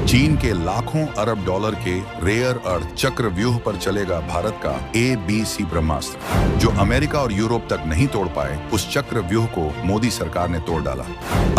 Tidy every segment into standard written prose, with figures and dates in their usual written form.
चीन के लाखों अरब डॉलर के रेयर अर्थ चक्र व्यूह पर चलेगा भारत का ABC ब्रह्मास्त्र। जो अमेरिका और यूरोप तक नहीं तोड़ पाए, उस चक्र व्यूह को मोदी सरकार ने तोड़ डाला।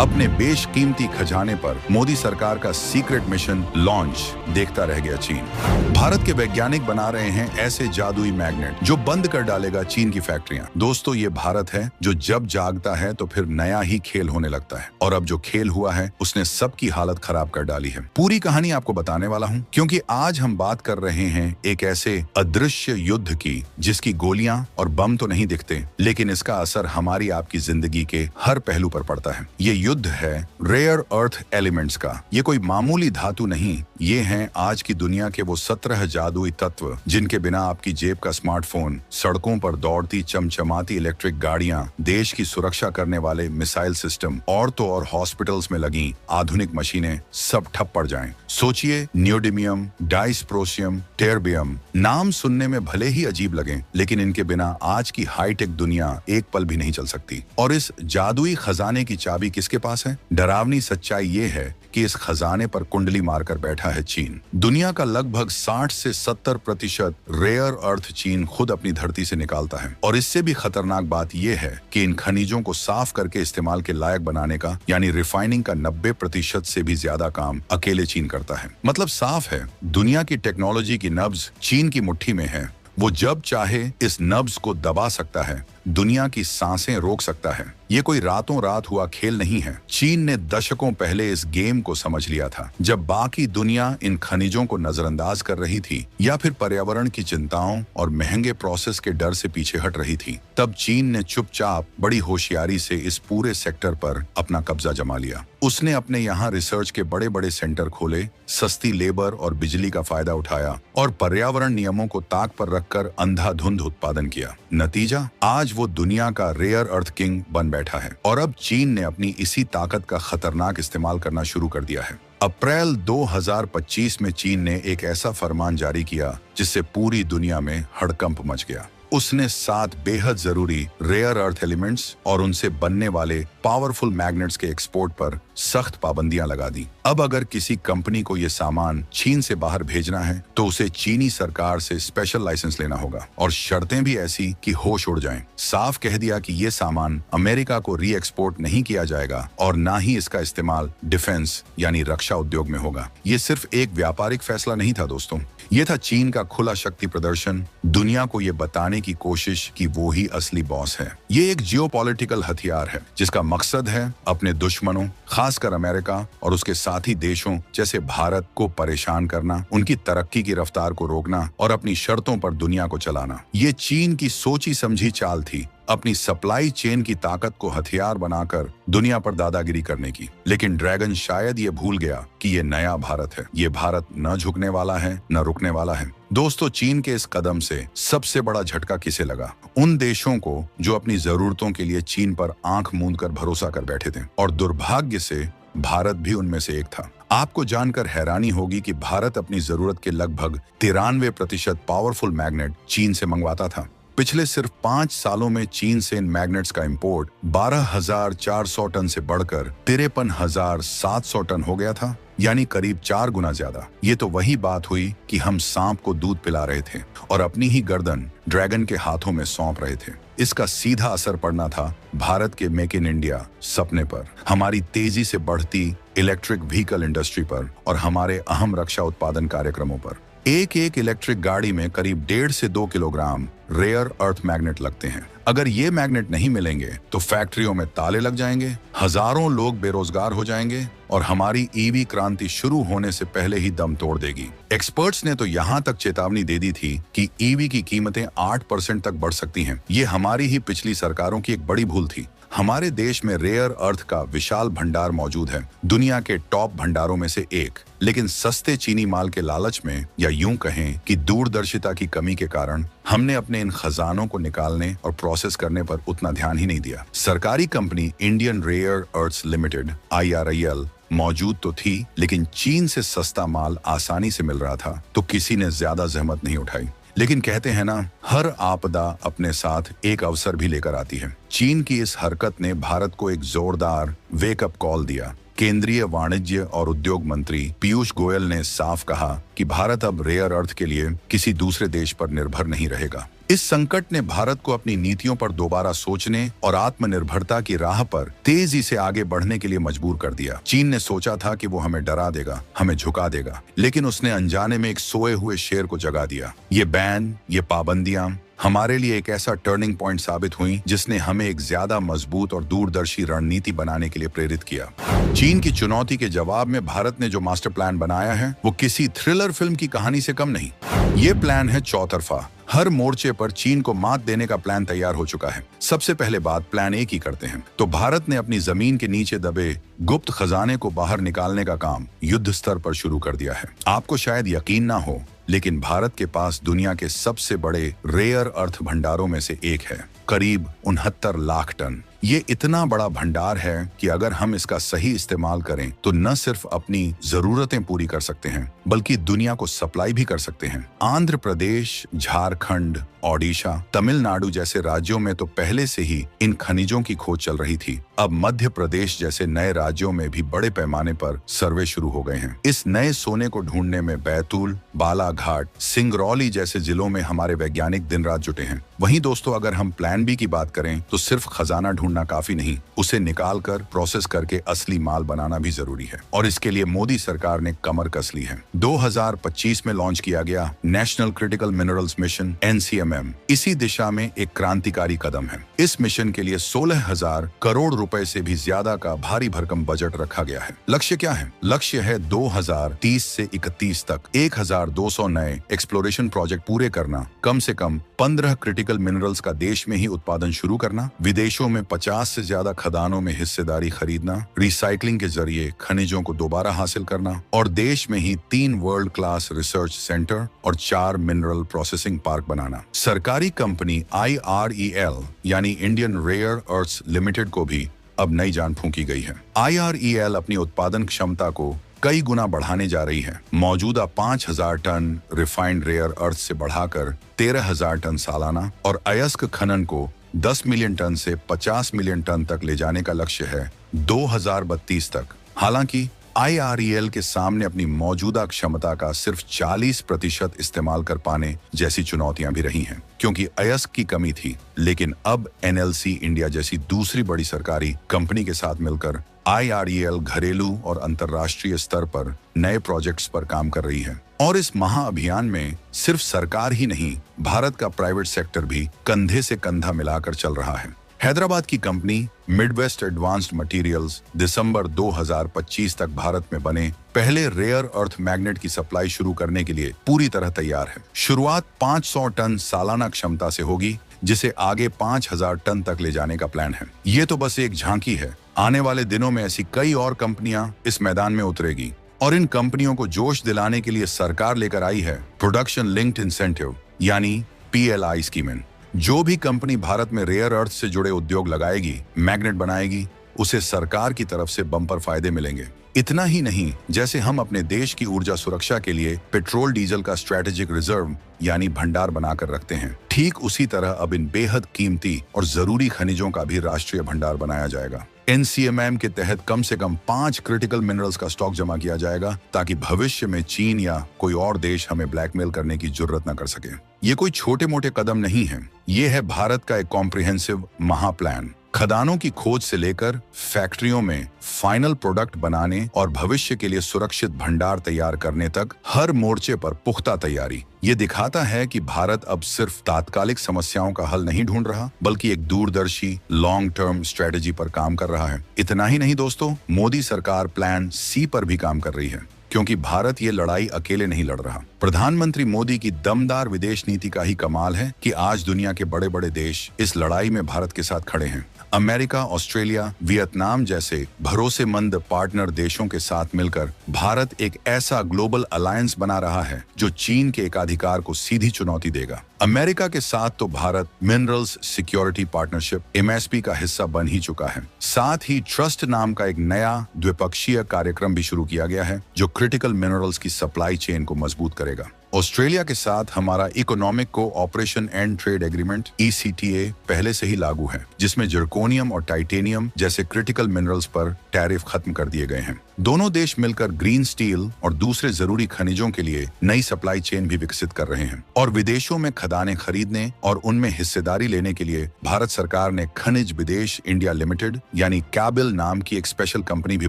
अपने बेशकीमती खजाने पर मोदी सरकार का सीक्रेट मिशन लॉन्च देखता रह गया चीन। भारत के वैज्ञानिक बना रहे हैं ऐसे जादुई मैग्नेट जो बंद कर डालेगा चीन की फैक्ट्रियां। दोस्तों, ये भारत है जो जब जागता है तो फिर नया ही खेल होने लगता है, और अब जो खेल हुआ है उसने सबकी हालत खराब कर डाली है। पूरी कहानी आपको बताने वाला हूं, क्योंकि आज हम बात कर रहे हैं एक ऐसे अदृश्य युद्ध की जिसकी गोलियां और बम तो नहीं दिखते, लेकिन इसका असर हमारी आपकी जिंदगी के हर पहलू पर पड़ता है। ये युद्ध है रेयर अर्थ एलिमेंट्स का। ये कोई मामूली धातु नहीं, ये हैं आज की दुनिया के वो 17 जादुई तत्व जिनके बिना आपकी जेब का स्मार्टफोन, सड़कों पर दौड़ती चमचमाती इलेक्ट्रिक गाड़ियां, देश की सुरक्षा करने वाले मिसाइल सिस्टम और तो और हॉस्पिटल्स में लगी आधुनिक मशीनें सब ठप पड़ जाएं। सोचिए, न्यूडिमियम, डाइस्प्रोसियम, टेरबियम, नाम सुनने में भले ही अजीब लगे, लेकिन इनके बिना आज की हाईटेक दुनिया एक पल भी नहीं चल सकती। और इस जादुई खजाने की चाबी किसके पास है? डरावनी सच्चाई ये है कि इस खजाने पर कुंडली मारकर बैठा है चीन। दुनिया का लगभग 60 से 70% रेयर अर्थ चीन खुद अपनी धरती से निकालता है। और इससे भी खतरनाक बात यह है कि इन खनिजों को साफ करके इस्तेमाल के लायक बनाने का, यानी रिफाइनिंग का 90% से भी ज्यादा काम अकेले चीन करता है। मतलब साफ है, दुनिया की टेक्नोलॉजी की नब्ज चीन की मुट्ठी में है। वो जब चाहे इस नब्ज को दबा सकता है, दुनिया की सांसें रोक सकता है। ये कोई रातों रात हुआ खेल नहीं है। चीन ने दशकों पहले इस गेम को समझ लिया था, जब बाकी दुनिया इन खनिजों को नजरअंदाज कर रही थी या फिर पर्यावरण की चिंताओं और महंगे प्रोसेस के डर से पीछे हट रही थी। तब चीन ने चुपचाप बड़ी होशियारी से इस पूरे सेक्टर पर अपना कब्जा जमा लिया। उसने अपने यहाँ रिसर्च के बड़े बड़े सेंटर खोले, सस्ती लेबर और बिजली का फायदा उठाया और पर्यावरण नियमों को ताक पर रखकर अंधाधुंध उत्पादन किया। नतीजा, आज वो दुनिया का रेयर अर्थ किंग बन बैठा है। और अब चीन ने अपनी इसी ताकत का खतरनाक इस्तेमाल करना शुरू कर दिया है। अप्रैल 2025 में चीन ने एक ऐसा फरमान जारी किया जिससे पूरी दुनिया में हड़कंप मच गया। उसने 7 बेहद जरूरी रेयर अर्थ एलिमेंट्स और उनसे बनने वाले पावरफुल मैग्नेट्स के एक्सपोर्ट पर सख्त पाबंदियां लगा दी। अब अगर किसी कंपनी को ये सामान चीन से बाहर भेजना है तो उसे चीनी सरकार से स्पेशल लाइसेंस लेना होगा, और शर्तें भी ऐसी कि होश उड़ जाएं। साफ कह दिया कि ये सामान अमेरिका को री एक्सपोर्ट नहीं किया जाएगा और ना ही इसका इस्तेमाल डिफेंस यानी रक्षा उद्योग में होगा। ये सिर्फ एक व्यापारिक फैसला नहीं था दोस्तों, ये था चीन का खुला शक्ति प्रदर्शन, दुनिया को ये बताने की कोशिश कि वो ही असली बॉस है। ये एक जियोपॉलिटिकल हथियार है जिसका मकसद है अपने दुश्मनों, खासकर अमेरिका और उसके साथी देशों जैसे भारत को परेशान करना, उनकी तरक्की की रफ्तार को रोकना और अपनी शर्तों पर दुनिया को चलाना। ये चीन की सोची समझी चाल थी, अपनी सप्लाई चेन की ताकत को हथियार बनाकर दुनिया पर दादागिरी करने की। लेकिन ड्रैगन शायद ये भूल गया कि ये नया भारत है। ये भारत न झुकने वाला है, न रुकने वाला है। दोस्तों, चीन के इस कदम से सबसे बड़ा झटका किसे लगा? उन देशों को जो अपनी जरूरतों के लिए चीन पर आंख मूंद कर भरोसा कर बैठे थे, और दुर्भाग्य से भारत भी उनमें से एक था। आपको जानकर हैरानी होगी कि भारत अपनी जरूरत के लगभग 93% पावरफुल मैग्नेट चीन से मंगवाता था। पिछले सिर्फ 5 सालों में चीन से इन मैग्नेट्स का इंपोर्ट 12,400 टन से बढ़कर 53,700 टन हो गया था, यानी करीब 4 गुना ज्यादा। ये तो वही बात हुई कि हम सांप को दूध पिला रहे थे और अपनी ही गर्दन ड्रैगन के हाथों में सौंप रहे थे। इसका सीधा असर पड़ना था भारत के मेक इन इंडिया सपने पर, हमारी तेजी से बढ़ती इलेक्ट्रिक व्हीकल इंडस्ट्री पर और हमारे अहम रक्षा उत्पादन कार्यक्रमों पर। एक इलेक्ट्रिक गाड़ी में करीब 1.5 से 2 किलोग्राम रेयर अर्थ मैग्नेट लगते हैं। अगर ये मैग्नेट नहीं मिलेंगे तो फैक्ट्रियों में ताले लग जाएंगे, हजारों लोग बेरोजगार हो जाएंगे और हमारी ईवी क्रांति शुरू होने से पहले ही दम तोड़ देगी। एक्सपर्ट्स ने तो यहाँ तक चेतावनी दे दी थी कि ईवी की कीमतें 8% तक बढ़ सकती हैं। ये हमारी ही पिछली सरकारों की एक बड़ी भूल थी। हमारे देश में रेयर अर्थ का विशाल भंडार मौजूद है, दुनिया के टॉप भंडारों में से एक। लेकिन सस्ते चीनी माल के लालच में, या यूं कहें कि दूरदर्शिता की कमी के कारण, हमने अपने इन खजानों को निकालने और प्रोसेस करने पर उतना ध्यान ही नहीं दिया। सरकारी company Indian rare earths limited IRIL मौजूद तो थी, लेकिन चीन से सस्ता माल आसानी से मिल रहा था, तो किसी ने ज्यादा जहमत नहीं उठाई। लेकिन कहते हैं ना, हर आपदा अपने साथ एक अवसर भी लेकर आती है। चीन की इस हरकत ने भारत को एक जोरदार वेकअप कॉल दिया। केंद्रीय वाणिज्य और उद्योग मंत्री पीयूष गोयल ने साफ कहा कि भारत अब रेयर अर्थ के लिए किसी दूसरे देश पर निर्भर नहीं रहेगा। इस संकट ने भारत को अपनी नीतियों पर दोबारा सोचने और आत्मनिर्भरता की राह पर तेजी से आगे बढ़ने के लिए मजबूर कर दिया। चीन ने सोचा था कि वो हमें डरा देगा, हमें झुका देगा, लेकिन उसने अनजाने में एक सोए हुए शेर को जगा दिया। ये बैन, ये पाबंदियां हमारे लिए एक ऐसा टर्निंग पॉइंट साबित हुई जिसने हमें एक ज्यादा मजबूत और दूरदर्शी रणनीति बनाने के लिए प्रेरित किया। चीन की चुनौती के जवाब में भारत ने जो मास्टर प्लान बनाया है वो किसी थ्रिलर फिल्म की कहानी से कम नहीं। ये प्लान है चौतरफा। हर मोर्चे पर चीन को मात देने का प्लान तैयार हो चुका है। सबसे पहले बात प्लान ए की करते हैं तो भारत ने अपनी जमीन के नीचे दबे गुप्त खजाने को बाहर निकालने का काम युद्ध स्तर पर शुरू कर दिया है। आपको शायद यकीन ना हो, लेकिन भारत के पास दुनिया के सबसे बड़े रेयर अर्थ भंडारों में से एक है, करीब 69 लाख टन। ये इतना बड़ा भंडार है कि अगर हम इसका सही इस्तेमाल करें तो न सिर्फ अपनी जरूरतें पूरी कर सकते हैं बल्कि दुनिया को सप्लाई भी कर सकते हैं। आंध्र प्रदेश, झारखंड, ओडिशा, तमिलनाडु जैसे राज्यों में तो पहले से ही इन खनिजों की खोज चल रही थी। अब मध्य प्रदेश जैसे नए राज्यों में भी बड़े पैमाने पर सर्वे शुरू हो गए हैं। इस नए सोने को ढूंढने में बैतूल, बालाघाट, सिंगरौली जैसे जिलों में हमारे वैज्ञानिक दिन रात जुटे हैं। वहीं दोस्तों, अगर हम प्लान बी की बात करें तो सिर्फ खजाना ढूंढना काफी नहीं, उसे निकाल कर प्रोसेस करके असली माल बनाना भी जरूरी है। और इसके लिए मोदी सरकार ने कमर कस ली है। 2025 में लॉन्च किया गया national critical minerals mission NCMM इसी दिशा में एक क्रांतिकारी कदम है। इस मिशन के लिए 16,000 करोड़ रुपए से भी ज्यादा का भारी भरकम बजट रखा गया है। लक्ष्य क्या है? लक्ष्य है 2030 से 31 तक 1,200 नए एक्सप्लोरेशन प्रोजेक्ट पूरे करना, कम से कम 15 क्रिटिकल मिनरल्स का देश में ही उत्पादन शुरू करना, विदेशों में 50 से ज्यादा खदानों में हिस्सेदारी खरीदना, रिसाइकलिंग के जरिए खनिजों को दोबारा हासिल करना और देश में ही 3 वर्ल्ड क्लास रिसर्च सेंटर और 4 मिनरल प्रोसेसिंग पार्क बनाना। सरकारी कंपनी IREL यानी इंडियन रेयर अर्थ्स लिमिटेड को भी अब नई जान फूंकी गई है। IREL अपनी उत्पादन क्षमता को कई गुना बढ़ाने जा रही है। मौजूदा 5,000 टन रिफाइंड रेयर अर्थ से बढ़ाकर 13,000 टन सालाना और अयस्क खनन को 10 मिलियन टन से 50 मिलियन टन तक ले जाने का लक्ष्य है 2032 तक। हालांकि IREL के सामने अपनी मौजूदा क्षमता का सिर्फ 40% इस्तेमाल कर पाने जैसी चुनौतियां भी रही हैं, क्योंकि अयस्क की कमी थी। लेकिन अब NLC इंडिया जैसी दूसरी बड़ी सरकारी कंपनी के साथ मिलकर IREL घरेलू और अंतर्राष्ट्रीय स्तर पर नए प्रोजेक्ट्स पर काम कर रही है। और इस महाअभियान में सिर्फ सरकार ही नहीं, भारत का प्राइवेट सेक्टर भी कंधे से कंधा मिलाकर चल रहा है। हैदराबाद की कंपनी मिडवेस्ट एडवांस्ड मटेरियल्स दिसंबर 2025 तक भारत में बने पहले रेयर अर्थ मैग्नेट की सप्लाई शुरू करने के लिए पूरी तरह तैयार है। शुरुआत 500 टन सालाना क्षमता से होगी, जिसे आगे 5,000 टन तक ले जाने का प्लान है। ये तो बस एक झांकी है। आने वाले दिनों में ऐसी कई और कंपनियां इस मैदान में उतरेगी और इन कंपनियों को जोश दिलाने के लिए सरकार लेकर आई है प्रोडक्शन लिंक्ड इंसेंटिव यानी PLI स्कीमें। जो भी कंपनी भारत में रेयर अर्थ से जुड़े उद्योग लगाएगी, मैग्नेट बनाएगी, उसे सरकार की तरफ से बम्पर फायदे मिलेंगे। इतना ही नहीं, जैसे हम अपने देश की ऊर्जा सुरक्षा के लिए पेट्रोल डीजल का स्ट्रेटेजिक रिजर्व यानी भंडार बनाकर रखते हैं, ठीक उसी तरह अब इन बेहद कीमती और जरूरी खनिजों का भी राष्ट्रीय भंडार बनाया जाएगा। NCMM के तहत कम से कम 5 क्रिटिकल मिनरल्स का स्टॉक जमा किया जाएगा ताकि भविष्य में चीन या कोई और देश हमें ब्लैकमेल करने की जरूरत न कर सके। ये कोई छोटे मोटे कदम नहीं है, ये है भारत का एक कॉम्प्रिहेंसिव महाप्लान। खदानों की खोज से लेकर फैक्ट्रियों में फाइनल प्रोडक्ट बनाने और भविष्य के लिए सुरक्षित भंडार तैयार करने तक हर मोर्चे पर पुख्ता तैयारी। ये दिखाता है कि भारत अब सिर्फ तात्कालिक समस्याओं का हल नहीं ढूंढ रहा, बल्कि एक दूरदर्शी लॉन्ग टर्म स्ट्रेटेजी पर काम कर रहा है। इतना ही नहीं दोस्तों, मोदी सरकार प्लान C पर भी काम कर रही है, क्योंकि भारत ये लड़ाई अकेले नहीं लड़ रहा। प्रधानमंत्री मोदी की दमदार विदेश नीति का ही कमाल है कि आज दुनिया के बड़े बड़े देश इस लड़ाई में भारत के साथ खड़े हैं। अमेरिका, ऑस्ट्रेलिया, वियतनाम जैसे भरोसेमंद पार्टनर देशों के साथ मिलकर भारत एक ऐसा ग्लोबल अलायंस बना रहा है जो चीन के एकाधिकार को सीधी चुनौती देगा। अमेरिका के साथ तो Bharat minerals security partnership MSP का हिस्सा बन ही चुका है। साथ ही ट्रस्ट नाम का एक नया द्विपक्षीय कार्यक्रम भी शुरू किया गया है जो क्रिटिकल मिनरल्स की सप्लाई चेन को मजबूत करेगा। ऑस्ट्रेलिया के साथ हमारा economic cooperation and trade agreement ECTA पहले से ही लागू है, जिसमें जर्कोनियम और टाइटेनियम जैसे क्रिटिकल मिनरल्स पर टैरिफ खत्म कर दिए गए हैं। दोनों देश मिलकर ग्रीन स्टील और दूसरे जरूरी खनिजों के लिए नई सप्लाई चेन भी विकसित कर रहे हैं और विदेशों में खदानें खरीदने और उनमें हिस्सेदारी लेने के लिए भारत सरकार ने खनिज विदेश इंडिया लिमिटेड यानी कैबिल नाम की एक स्पेशल कंपनी भी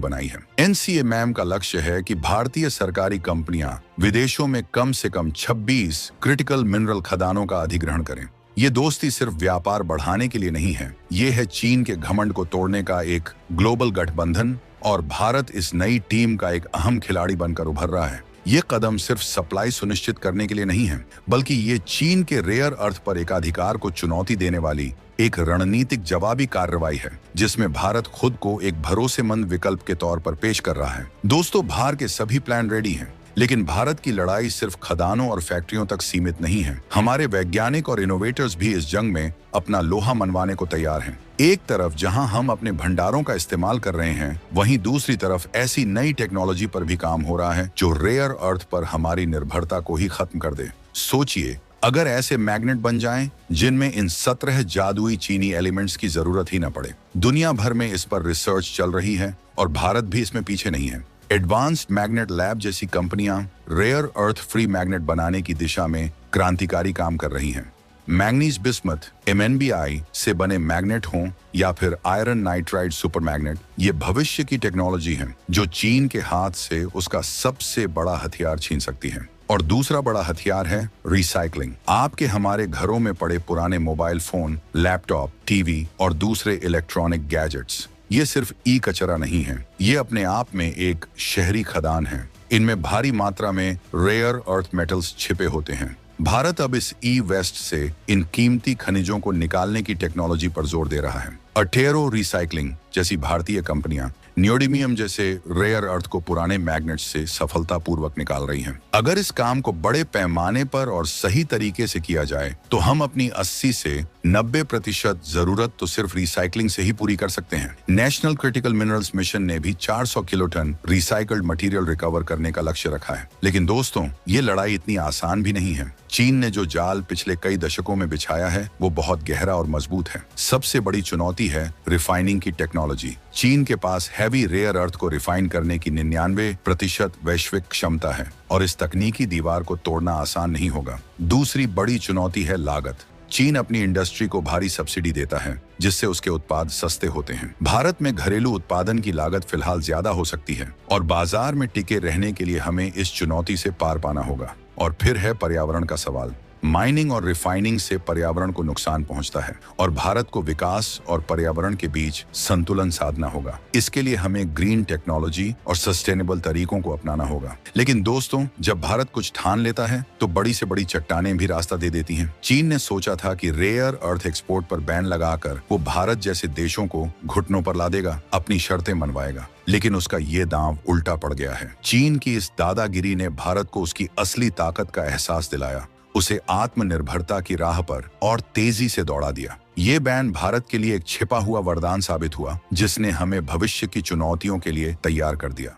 बनाई है। NCMM का लक्ष्य है कि भारतीय सरकारी कंपनियां विदेशों में कम से कम 26 क्रिटिकल मिनरल खदानों का अधिग्रहण करें। ये दोस्ती सिर्फ व्यापार बढ़ाने के लिए नहीं है, ये है चीन के घमंड को तोड़ने का एक ग्लोबल गठबंधन और भारत इस नई टीम का एक अहम खिलाड़ी बनकर उभर रहा है। ये कदम सिर्फ सप्लाई सुनिश्चित करने के लिए नहीं है, बल्कि ये चीन के रेयर अर्थ पर एकाधिकार को चुनौती देने वाली एक रणनीतिक जवाबी कार्रवाई है, जिसमें भारत खुद को एक भरोसेमंद विकल्प के तौर पर पेश कर रहा है। दोस्तों, बाहर के सभी प्लान रेडी हैं, लेकिन भारत की लड़ाई सिर्फ खदानों और फैक्ट्रियों तक सीमित नहीं है। हमारे वैज्ञानिक और इनोवेटर्स भी इस जंग में अपना लोहा मनवाने को तैयार हैं। एक तरफ जहां हम अपने भंडारों का इस्तेमाल कर रहे हैं, वहीं दूसरी तरफ ऐसी नई टेक्नोलॉजी पर भी काम हो रहा है जो रेयर अर्थ पर हमारी निर्भरता को ही खत्म कर दे। सोचिए, अगर ऐसे मैग्नेट बन जाएं जिनमें इन 17 जादुई चीनी एलिमेंट्स की जरूरत ही न पड़े। दुनिया भर में इस पर रिसर्च चल रही है और भारत भी इसमें पीछे नहीं है। एडवांस्ड मैग्नेट लैब जैसी कंपनियां रेयर अर्थ फ्री मैग्नेट बनाने की दिशा में क्रांतिकारी काम कर रही हैं। मैंगनीज बिस्मथ MnBi से बने मैग्नेट हों या फिर आयरन नाइट्राइड सुपर मैग्नेट, ये भविष्य की टेक्नोलॉजी है जो चीन के हाथ से उसका सबसे बड़ा हथियार छीन सकती है। और दूसरा बड़ा हथियार है रिसाइकलिंग। आपके हमारे घरों में पड़े पुराने मोबाइल फोन, लैपटॉप, टीवी और दूसरे इलेक्ट्रॉनिक गैजेट्स, ये सिर्फ कचरा नहीं है, ये अपने आप में एक शहरी खदान है। इनमें भारी मात्रा में रेयर अर्थ मेटल्स छिपे होते हैं। भारत अब इस वेस्ट से इन कीमती खनिजों को निकालने की टेक्नोलॉजी पर जोर दे रहा है। अटेरो रिसाइकलिंग जैसी भारतीय कंपनियां न्योडिमियम जैसे रेयर अर्थ को पुराने मैग्नेट्स से सफलतापूर्वक निकाल रही हैं। अगर इस काम को बड़े पैमाने पर और सही तरीके से किया जाए तो हम अपनी 80 से 90% जरूरत तो सिर्फ रिसाइकलिंग से ही पूरी कर सकते हैं। नेशनल क्रिटिकल मिनरल्स मिशन ने भी 400 किलोटन रिसाइकल्ड मटेरियल रिकवर करने का लक्ष्य रखा है। लेकिन दोस्तों, ये लड़ाई इतनी आसान भी नहीं है। चीन ने जो जाल पिछले कई दशकों में बिछाया है वो बहुत गहरा और मजबूत है। सबसे बड़ी चुनौती है रिफाइनिंग की टेक्नोलॉजी। चीन के पास हैवी रेयर अर्थ को रिफाइन करने की 99% वैश्विक क्षमता है और इस तकनीकी दीवार को तोड़ना आसान नहीं होगा। दूसरी बड़ी चुनौती है लागत। चीन अपनी इंडस्ट्री को भारी सब्सिडी देता है, जिससे उसके उत्पाद सस्ते होते हैं। भारत में घरेलू उत्पादन की लागत फिलहाल ज्यादा हो सकती है और बाजार में टिके रहने के लिए हमें इस चुनौती से पार पाना होगा। और फिर है पर्यावरण का सवाल। माइनिंग और रिफाइनिंग से पर्यावरण को नुकसान पहुंचता है और भारत को विकास और पर्यावरण के बीच संतुलन साधना होगा। इसके लिए हमें ग्रीन टेक्नोलॉजी और सस्टेनेबल तरीकों को अपनाना होगा। लेकिन दोस्तों, जब भारत कुछ ठान लेता है तो बड़ी से बड़ी चट्टानें भी रास्ता दे देती हैं। चीन ने सोचा था कि रेयर अर्थ एक्सपोर्ट पर बैन लगाकर वो भारत जैसे देशों को घुटनों पर ला देगा, अपनी शर्तें मनवाएगा। लेकिन उसका ये दांव उल्टा पड़ गया है। चीन की इस दादागिरी ने भारत को उसकी असली ताकत का एहसास दिलाया, उसे आत्मनिर्भरता की राह पर और तेजी से दौड़ा दिया। ये बैन भारत के लिए एक छिपा हुआ वरदान साबित हुआ, जिसने हमें भविष्य की चुनौतियों के लिए तैयार कर दिया।